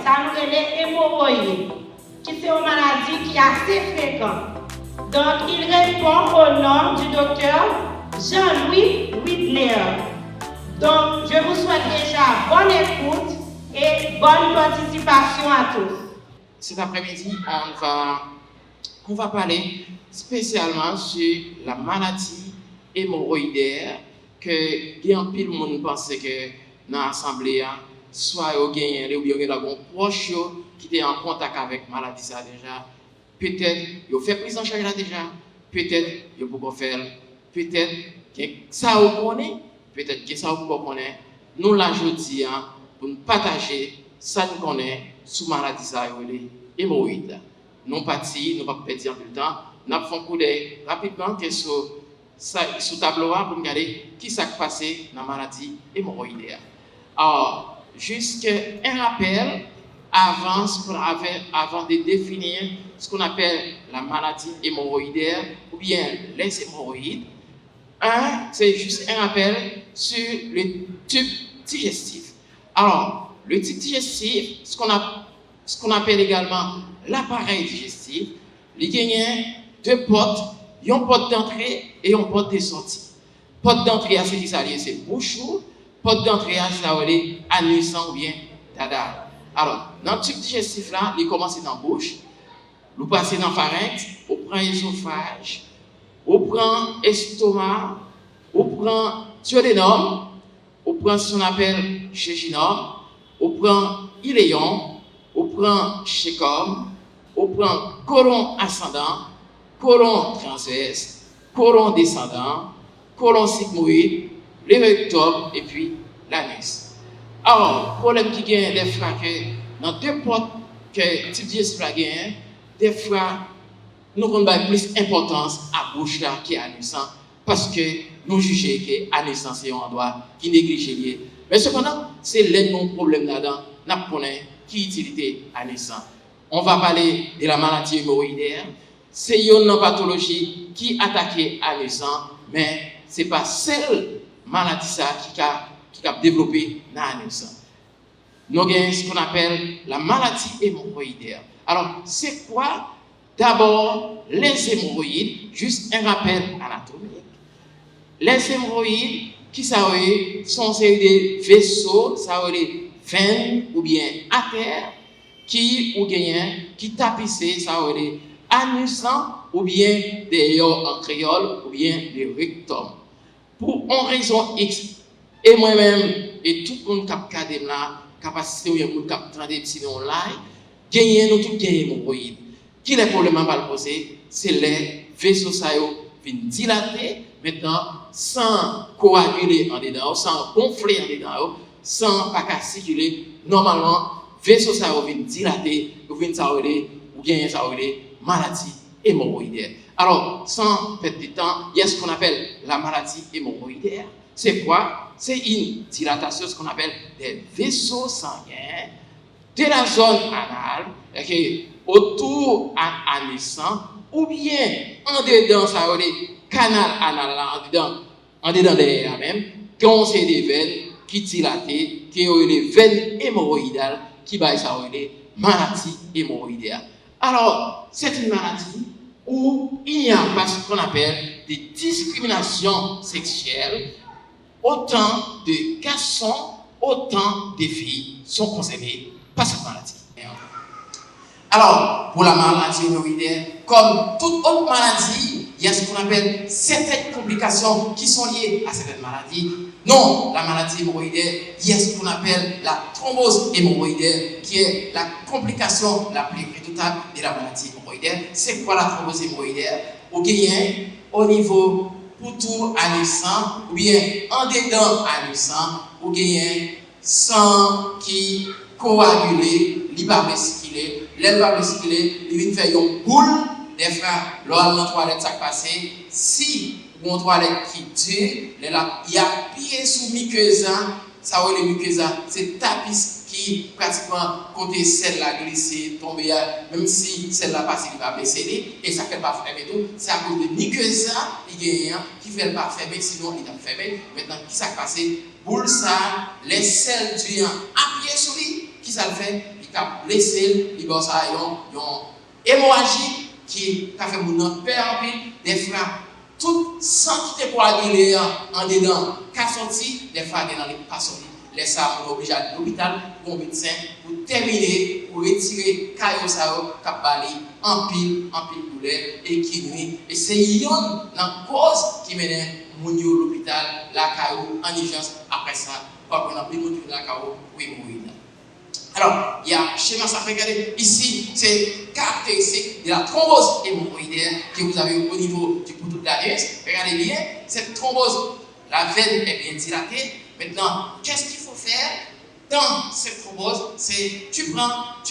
ça nous relève hémorroïdes, qui c'est une maladie qui est assez fréquente. Donc, il répond au nom du docteur Jean-Louis Widner. Donc, je vous souhaite déjà bonne écoute et bonne participation à tous. Cet après-midi, on va parler spécialement sur la maladie hémorroïdaire que bien pile monde pense que dans l'assemblée soit au gagné ou bien il y a un proche qui était en contact avec maladie ça déjà. Peut-être il fait prise en charge là déjà. Peut-être il peut faire peut-être que ça vous connaît, peut-être que ça vous connaît. Nous la jeudi pour nous partager ça nous connaît sous maladie ça hémorroïde. Non parti, nous pas perdre plus de temps. Nous faisons un coup d'œil rapidement que sur tableau pour regarder qui s'est passé dans la maladie hémorroïdaire. Alors, juste un rappel avant de définir ce qu'on appelle la maladie hémorroïdaire ou bien les hémorroïdes. C'est juste un rappel sur le tube digestif. Alors, le tube digestif, ce qu'on appelle également l'appareil digestif, il y a deux portes, une porte d'entrée et une porte de sortie. Porte d'entrée, c'est qui s'allie, c'est bouchou. Porte d'entrée, c'est anus ou bien dada. Alors, dans le tube digestif là, il commence dans la bouche, vous passez dans le pharynx, vous prenez l'ésophage, vous prenez l'estomac, vous prenez duodénum, vous prenez ce qu'on appelle jejunum, vous prenez iléon, vous prenez chécum, vous prenez côlon ascendant, côlon transverse, côlon descendant, côlon sigmoïde, le rectum et puis l'anus. Alors, problème qui gagne des fois que dans deux portes que type digestif gagne, des fois nous avons plus d'importance à bouche là qui est anus parce que nous jugeons que anus c'est un endroit qui néglige lié. Mais cependant, c'est le problème là-dedans, nous connaissons qui utilité anus. On va parler de la maladie hémorroïdaire. C'est une pathologie qui attaque anus, mais ce n'est pas seule maladie qui a développé dans l'anus. Nous avons ce qu'on appelle la maladie hémorroïdaire. Alors, c'est quoi? D'abord, les hémorroïdes, juste un rappel anatomique. Les hémorroïdes, qui sont des vaisseaux, des veines ou bien artères, qui tapissent, ça des anus ou bien des en créole ou bien des rectums. Pour une raison X, et moi-même, et tout le monde qui a regardé la capacité ou bien qui a entendu si on live, gagner nous tous les hémorroïdes. Qui est le problème à le poser? C'est les vaisseaux viennent dilater maintenant sans coaguler en dedans, sans gonfler en dedans, sans pas circuler. Normalement, vaisseaux viennent dilater, ou viennent ou gagner maladie hémorroïdaire. Alors, sans perdre de temps, il y a ce qu'on appelle la maladie hémorroïdaire. C'est quoi? C'est une dilatation, ce qu'on appelle des vaisseaux sanguins de la zone anale, autour à anus, ou bien en dedans, ça veut dire canal anal, en dedans derrière même, quand c'est des veines qui dilatent, qui ont des veines hémorroïdales, qui baillent ça veut dire maladie hémorroïdaire. Alors, c'est une maladie où il n'y a pas ce qu'on appelle des discriminations sexuelles. Autant de garçons, autant de filles sont concernés par cette maladie. Alors, pour la maladie hémorroïdaire, comme toute autre maladie, il y a ce qu'on appelle certaines complications qui sont liées à certaines maladies. Non, la maladie hémorroïdaire, il y a ce qu'on appelle la thrombose hémorroïdaire, qui est la complication la plus redoutable de la maladie hémorroïdaire. C'est quoi la thrombose hémorroïdaire? Au niveau pour tout anus, ou bien en dedans anus, ou bien sang qui coagulé, il va recycler, l'aile va recycler, il vient faire une boule, des fois, lors de la toilette, ça passe, si une toilette qui tue, il y a pied sous muqueuse, ça va les muqueuses, c'est tapis qui pratiquement côté celle-là glissée, tombée, même si celle-là passe, il va baisser, et ça ne fait pas fermer tout, c'est à cause de muqueuse qui fait pas fermer, sinon il a fermé. Maintenant, qui s'est passé? Boule ça, les selles du à pied sur lui, qui ça le fait? Il a blessé, il y a une hémorragie qui a fait mon père en pile, des fois, toute sang qui était coagulé en dedans, qui a sorti, des fois, dans les pas sorti. Les ça, on est obligé à l'hôpital pour un médecin pour terminer, pour retirer caillou ça, qui a balé en pile douleur et qui nuit. Et c'est une cause qui mène mon à l'hôpital, la caillou en urgence. Après ça, quand on a pris mon la caillou, oui, mourir. Alors, il y a un schéma, ça regardez ici, c'est caractéristique de la thrombose hémorroïdaire que vous avez au niveau du poutou de la nuque. Regardez bien, cette thrombose, la veine est bien dilatée. Maintenant, qu'est-ce qu'il faut faire dans cette thrombose? C'est tu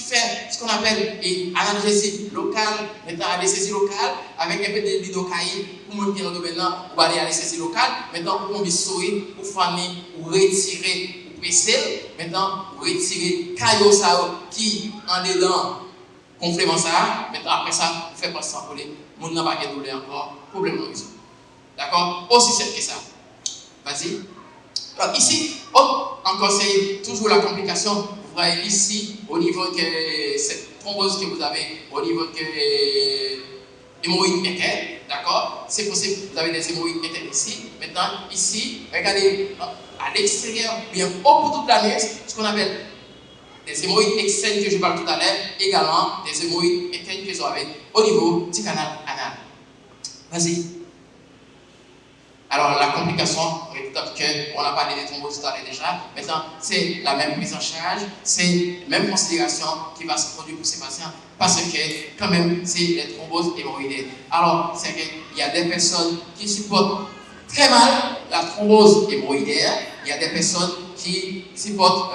fais ce qu'on appelle une analgésie locale, maintenant anesthésie locale, avec un peu de lidocaïne, pour me dire maintenant, vous allez à l'anesthésie locale, maintenant vous pouvez sourire, vous faner, vous retirer. Maintenant, vous retirez caillou qui en dedans complément ça. Maintenant, après ça, vous faites pas ça pour les gens n'a pas de douleur encore, problème non résolu. D'accord? Aussi simple que ça. Vas-y. Alors, ici, encore c'est toujours la complication. Vous voyez ici, au niveau de cette thrombose que vous avez, au niveau de hémorroïdes internes. D'accord? C'est possible que vous avez des hémorroïdes internes ici. Maintenant, ici, regardez. À l'extérieur, bien au bout de la nuque, ce qu'on appelle des hémorroïdes externes que je parle tout à l'heure, également des hémorroïdes internes que vous avez au niveau du canal anal. Vas-y. Alors, la complication, on a parlé des thromboses tout à l'heure déjà. Maintenant, c'est la même prise en charge, c'est la même considération qui va se produire pour ces patients parce que, quand même, c'est les thromboses hémorroïdaires. Alors, c'est qu'il y a des personnes qui supportent très mal la thrombose hémorroïdaire. Il y a des personnes qui supportent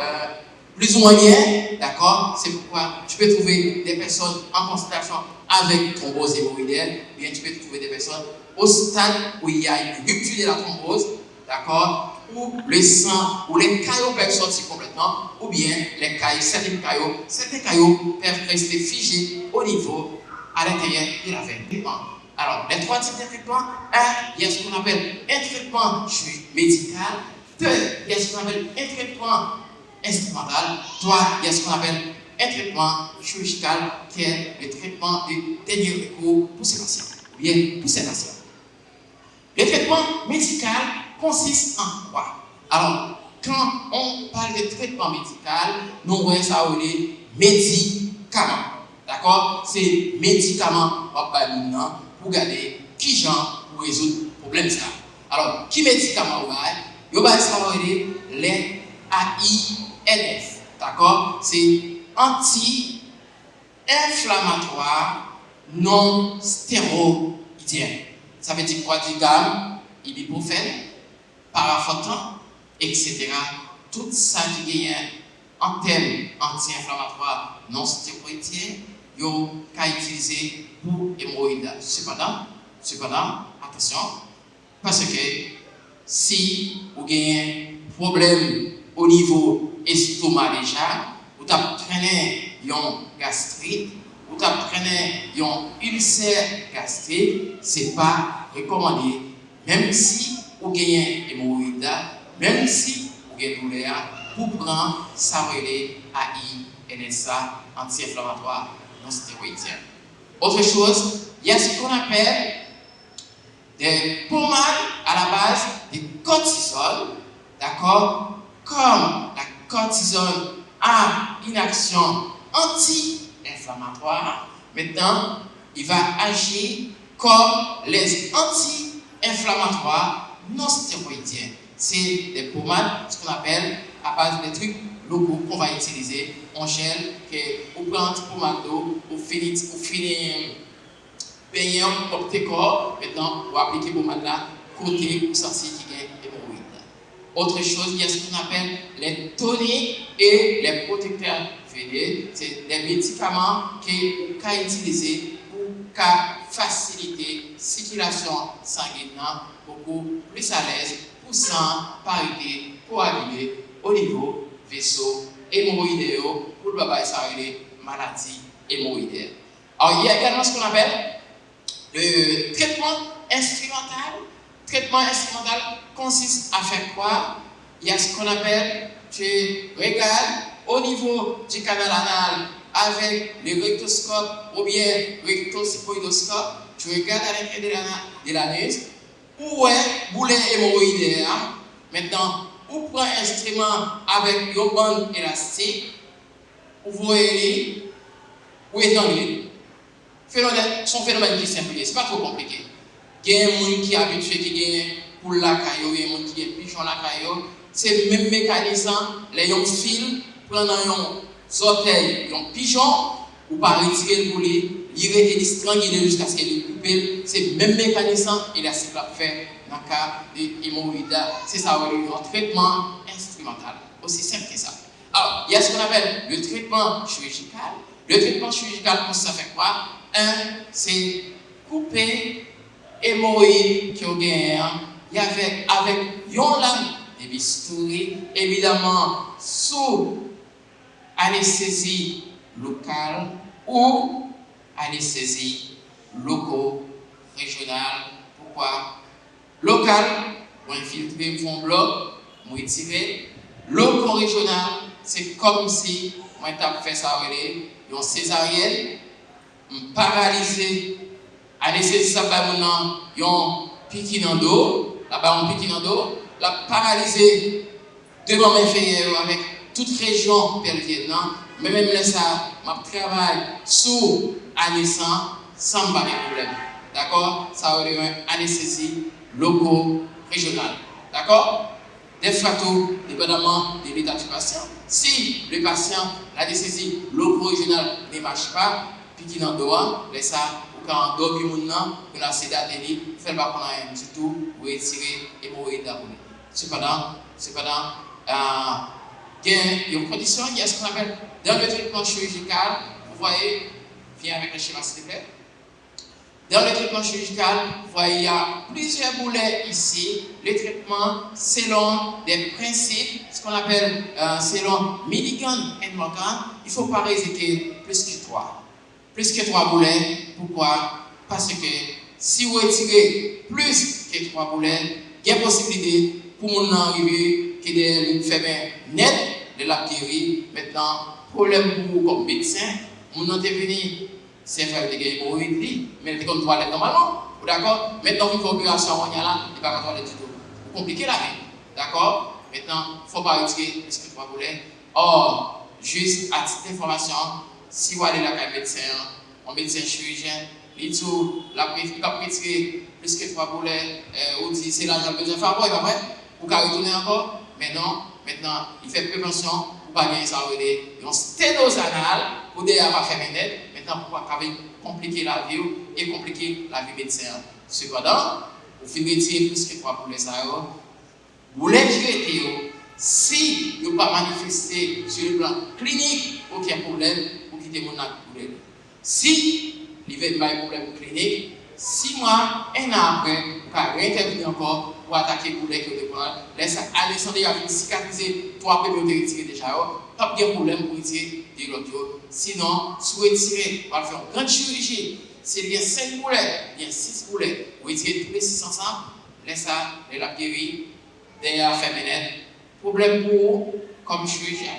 plus ou moins bien, d'accord? C'est pourquoi tu peux trouver des personnes en consultation avec thrombose hémorroïdaire, bien tu peux trouver des personnes au stade où il y a une rupture de la thrombose, d'accord? Où le sang, où les caillots peuvent sortir complètement, ou bien certains caillots peuvent rester figés au niveau, à l'intérieur de la veine. Alors, les trois types de traitements, il y a ce qu'on appelle un traitement médical, deux, il y a ce qu'on appelle un traitement instrumental, trois, il y a ce qu'on appelle un traitement chirurgical, qui est le traitement de dernier recours pour ces patients, ou bien pour ces patients. Le traitement médical consiste en quoi? Alors, quand on parle de traitement médical, nous voyons ça au médicaments. D'accord? C'est médicaments pour garder qui genre pour résoudre le problème ça. Alors, qui médicaments vous avez? Ça va aider les AINF. D'accord? C'est anti-inflammatoire non stéroïdien. Ça veut dire quoi? Du gamme, ibuprofène, parafotan, etc. Tout ça qui est en termes anti-inflammatoires non stéroïdiens, vous pouvez utiliser pour hémorroïdes. Cependant, attention, parce que si vous avez un problème au niveau estomac déjà, vous avez traîné une gastrite, vous avez traîné un ulcère gastrique, ce n'est pas recommandé. Même si vous avez un hémorroïde, même si vous avez une douleur, pour prendre ça relais AINSA, anti-inflammatoire non stéroïdien. Autre chose, il y a ce qu'on appelle des pommades à la base de cortisol, d'accord? Comme la cortisol a une action anti-inflammatoire, maintenant, il va agir comme les anti-inflammatoires non stéroïdiens. C'est des pommades, ce qu'on appelle à base des trucs locaux qu'on va utiliser en gel, que vous prenez un petit pommade d'eau, vous finissez payer un petit corps, maintenant vous appliquez pommade là, côté pour sortir qui est hémorroïde. Autre chose, il y a ce qu'on appelle les toniques et les protecteurs veineux. C'est des médicaments que vous pouvez utiliser pour faciliter la circulation sanguine beaucoup plus à l'aise pour sang, parité, coaguler au niveau vaisseau hémorroïdéen pour le maladie hémorroïdaire. Alors, il y a également ce qu'on appelle le traitement instrumental. Le traitement instrumental consiste à faire quoi? Il y a ce qu'on appelle, tu regardes au niveau du canal anal avec le rectoscope ou bien rectosigmoïdoscope, tu regardes à l'intérieur de l'anus, où est boulet hémorroïdaire. Maintenant, ou prend un instrument avec une bande élastique, ou voyez, ou étendue. Son phénomène qui est simple, ce n'est pas trop compliqué. Il y a des gens qui sont habitués, qui ont pour la caillou, il y a des gens qui ont pigeon la caillou. C'est le même mécanisme, les gens fil, prennent un orteil, un pigeon, ou par retirer le boulet, lirer et strangler jusqu'à ce qu'il coupe. C'est le même mécanisme, et là, c'est fait dans le cas de l'hémorroïde. C'est ça, un traitement instrumental. Aussi simple que ça. Alors, il y a ce qu'on appelle le traitement chirurgical. Le traitement chirurgical, ça fait quoi? C'est couper l'hémorroïde qui est avec une lame de bistouri, évidemment sous anesthésie locale ou anesthésie loco-régionale. Pourquoi? Local, on infiltrer, on bloc, on retirer. Loco-régional, c'est comme si on a fait ça, on césarienne, on paralysé, anesthésie, ça va maintenant, on piqué dans le dos, là-bas on piqué dans le dos, la paralysé devant mes inférieurs avec toute région pelvienne, mais même là, ça, je travaille sous anesthésie sans barrer de problème. D'accord? Ça va être une anesthésie loco-régionale. D'accord? Des fois, tout, dépendamment de l'état du patient. Si le patient, l'anesthésie loco-régionale ne marche pas, puis qu'il en doit, laisse ça, ou quand on dort, on a sédaté, fait pas qu'on a un petit tout, ou retirer l'hémorroïde d'abonné. Cependant, il y a une condition, il y a ce qu'on appelle, dans le traitement chirurgical, vous voyez, viens avec le schéma s'il te plaît. Dans le traitement chirurgical, vous voyez, il y a plusieurs boulets ici. Le traitement, selon des principes, ce qu'on appelle, selon Milligan et Morgan, il ne faut pas résister plus que 3. Plus que 3 boulets. Pourquoi? Parce que si vous retirez plus que 3 boulets, il y a possibilité pour mon arriver que de faire net de la guérir. Maintenant, problème pour vous comme médecin, mon devenu. C'est faire des hémorroïdes, mais il est comme toilette normalement. D'accord? Maintenant, une opération, on y a là, il n'y a pas de toilette du tout. Vous compliquez la vie. D'accord? Maintenant, il ne faut pas retirer plus que 3 boulets. Or, juste à titre d'information, si vous allez là avec un médecin, un médecin chirurgien, il va retirer plus que 3 boulets, ou dit c'est l'argent que besoin de faire, il va vrai? Vous pouvez retourner encore? Mais non, maintenant, il fait prévention, pour ne pas gagner ça, il y a un sténose anal, pour ne pas faire net. Pour compliquer la vie et compliquer la vie médecin. Cependant, vous finissez de retirer plus que 3 boulets, vous les retirez. Si vous ne pas manifester sur le plan clinique, aucun problème, vous quittez mon problème. Si il n'y a pas de problème clinique, 6 mois, 1 an après, vous pouvez réintervenir encore pour attaquer le boulet que vous avez. Laissez Alexandre a cicatriser 3 premiers retirés déjà. Pas de problème pour retirer de l'autre. Sinon, si vous retirez, on va faire une grande chirurgie. S'il y a 5 boulets, il y a 6 boulets, vous retirez tous les 6 ensemble, laissez ça, la guérir, derrière faire net. Problème pour vous comme chirurgien,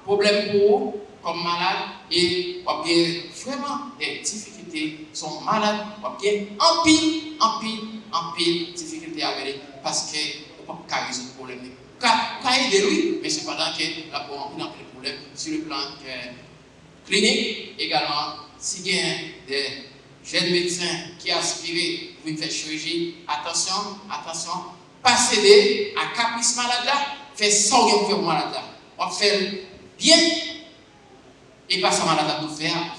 problème pour vous comme malade, et vous avez vraiment des difficultés, sont malades, vous avez en pile difficultés à venir parce que vous ne pouvez pas résoudre le problème. Vous pouvez aider lui, mais cependant que la bonne dans le problème sur le plan clinique également. Si il y a des jeunes médecins qui aspirent pour faire chirurgie, attention, pas céder à caprice malade là, faire sans rien faire malade là. On fait bien et pas sans malade à nous faire,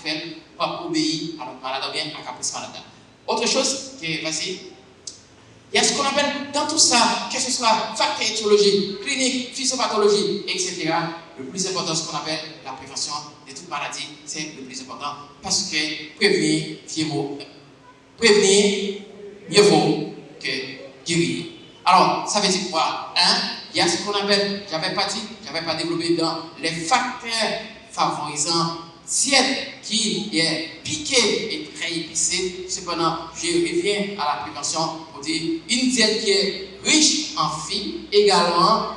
pas obéir à notre malade bien à caprice malade là. Autre chose qui est facile. Il y a ce qu'on appelle dans tout ça, que ce soit facteur étiologie, clinique, physiopathologie, etc. Le plus important, ce qu'on appelle la prévention de toute maladie, c'est le plus important parce que prévenir mieux vaut que guérir. Alors, ça veut dire quoi? Il y a ce qu'on appelle, j'avais pas développé dans les facteurs favorisant diète qui est piquée et très épicée. Cependant, je reviens à la prévention pour dire une diète qui est riche en fibres également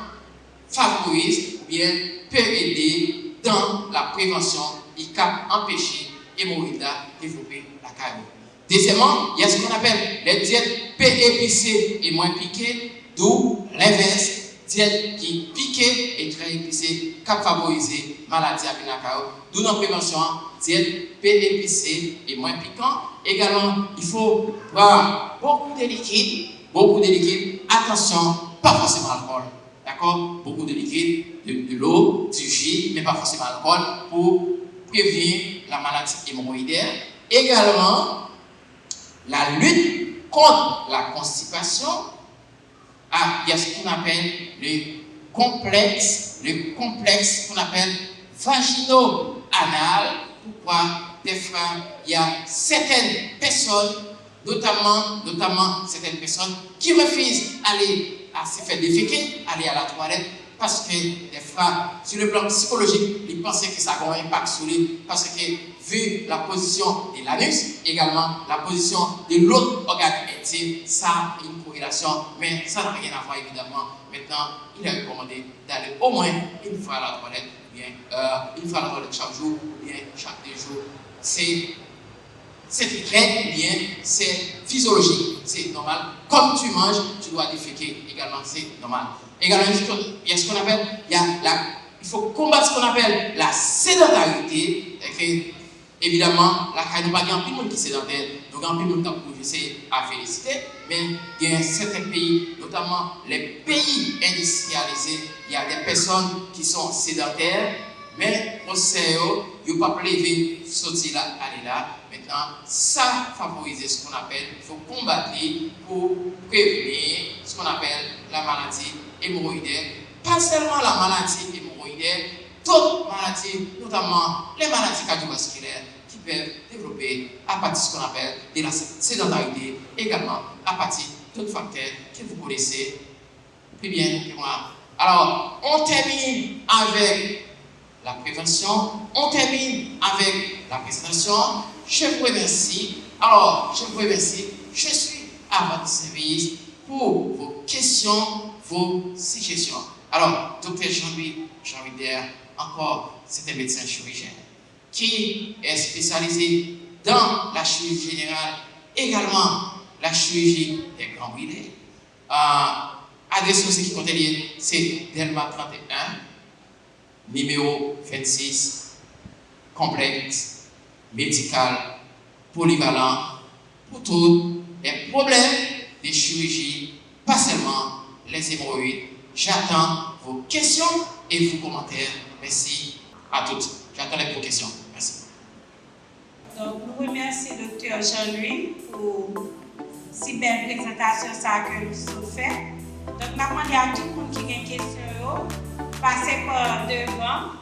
favorise ou bien peut aider dans la prévention et cap empêcher l'hémorroïde de développer la carrière. Deuxièmement, il y a ce qu'on appelle les diètes peu épicées et moins piquées, d'où l'inverse, diète qui piquée et très épicée, qui favorise maladie à Pinacao, d'où dans la prévention, diète peu épicée et moins piquant. Également, il faut boire beaucoup de liquides, attention, pas forcément alcool, d'accord? Beaucoup de liquides, de l'eau, du jus, mais pas forcément alcool pour prévenir la maladie hémorroïdaire. Également, la lutte contre la constipation, il y a ce qu'on appelle le complexe qu'on appelle vagino-anal. Pourquoi? Des fois, il y a certaines personnes, notamment certaines personnes, qui refusent d'aller à se faire déféquer, aller à la toilette, parce que des fois, sur le plan psychologique, ils pensent que ça a un impact sur lui, parce que vu la position de l'anus, également la position de l'autre organe intime, ça a une corrélation, mais ça n'a rien à voir évidemment. Maintenant, il est recommandé d'aller au moins une fois à la toilette, une fois à la toilette chaque jour, ou bien chaque 2 jours. C'est très bien, c'est physiologique, c'est normal. Comme tu manges, tu dois déféquer également, c'est normal. Également, il y a ce qu'on appelle, il faut combattre ce qu'on appelle la sédentarité. Évidemment, la carrière, il y a un peu de monde qui est sédentaire, donc il y a un peu de monde qui à féliciter, mais il y a certains pays, notamment les pays industrialisés, il y a des personnes qui sont sédentaires, mais au CEO, il ne faut pas lever, sortir là, aller là. Maintenant, ça favorise ce qu'on appelle, il faut combattre pour prévenir ce qu'on appelle la maladie hémorroïdaire. Pas seulement la maladie hémorroïdaire, d'autres maladies, notamment les maladies cardiovasculaires, qui peuvent développer à partir de ce qu'on appelle de la sédentarité, également à partir d'autres facteurs que vous connaissez plus bien que moi. Alors, on termine avec la prévention, on termine avec la présentation. Je vous remercie. Alors, je vous remercie. Je suis à votre service pour vos questions, vos suggestions. Alors, docteur Jean-Louis Wittner, encore, c'est un médecin chirurgien qui est spécialisé dans la chirurgie générale, également la chirurgie des grands brûlés. Adresse aussi qui compte lié, c'est Delma 31, numéro 26, complexe, médical, polyvalent, pour tous les problèmes de chirurgie, pas seulement les hémorroïdes. J'attends vos questions et vos commentaires. Merci à toutes. J'attends vos questions. Merci. Donc, nous remercions le docteur Jean-Louis pour si belle présentation ça que nous avons fait. Donc, je demande à tout le monde qui a une question, passez par devant.